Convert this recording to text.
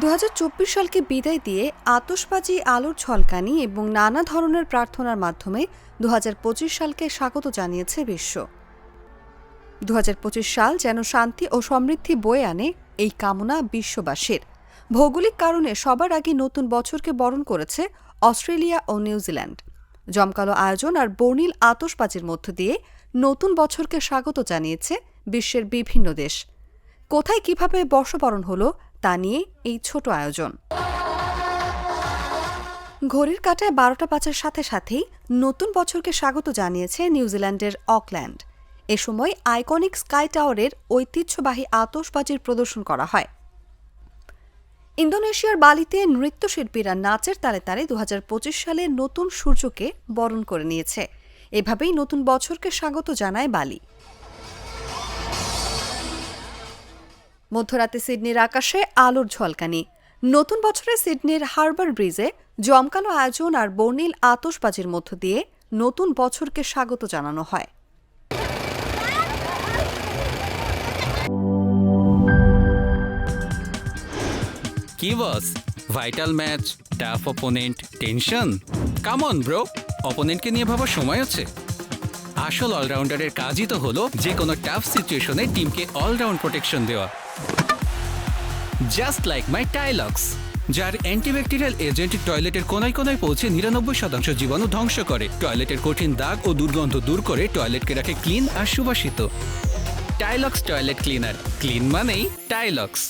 ২০২৪ সালকে বিদায় দিয়ে আতশবাজি, আলোর ঝলকানি এবং নানা ধরনের প্রার্থনার মাধ্যমে ২০২৫ সালকে স্বাগত জানিয়েছে বিশ্ব। ২০২৫ সাল যেন শান্তি ও সমৃদ্ধি বয়ে আনে, এই কামনা বিশ্ববাসীর। ভৌগোলিক কারণে সবার আগে নতুন বছরকে বরণ করেছে অস্ট্রেলিয়া ও নিউজিল্যান্ড। জমকালো আয়োজন আর বর্ণিল আতশবাজির মধ্য দিয়ে নতুন বছরকে স্বাগত জানিয়েছে বিশ্বের বিভিন্ন দেশ। কোথায় কিভাবে বর্ষবরণ হলো তা নিয়ে এই ছোট আয়োজন। ঘড়ির কাঁটায় ১২টা বাজার সাথে সাথেই নতুন বছরকে স্বাগত জানিয়েছে নিউজিল্যান্ডের অকল্যান্ড। এ সময় আইকনিক স্কাই টাওয়ারের ঐতিহ্যবাহী আতশবাজির প্রদর্শন করা হয়। ইন্দোনেশিয়ার বালিতে নৃত্যশিল্পীরা নাচের তালে তালে ২০২৫ সালের নতুন সূর্যকে বরণ করে নিয়েছে। এভাবেই নতুন বছরকে স্বাগত জানায় বালি। মধ্যরাতে সিডনির আকাশে আলোর ঝলকানি। নতুন বছরে সিডনির হারবার ব্রিজে জমকালো আয়োজন আর বর্ণিল আতশবাজির মধ্য দিয়ে নতুন বছরকে স্বাগত জানানো হয়। কি boss, vital match, tough opponent, tension? Come on bro, অপোনেন্টকে নিয়ে ভাবার সময় আছে। আসল অলরাউন্ডারের কাজই তো হলো যে কোনো টাফ সিচুয়েশনে টিমকে অলরাউন্ড প্রোটেকশন দেওয়া। জাস্ট লাইক মাই টাইলক্স, যার অ্যান্টিব্যাকটেরিয়াল এজেন্ট টয়লেটের কোনায় কোনায় পৌঁছে ৯৯% জীবাণু ধ্বংস করে, টয়লেটের কঠিন দাগ ও দুর্গন্ধ দূর করে টয়লেটকে রাখে ক্লিন আর সুবাসিত। টাইলক্স টয়লেট ক্লিনার, ক্লিন মানেই টাইলক্স।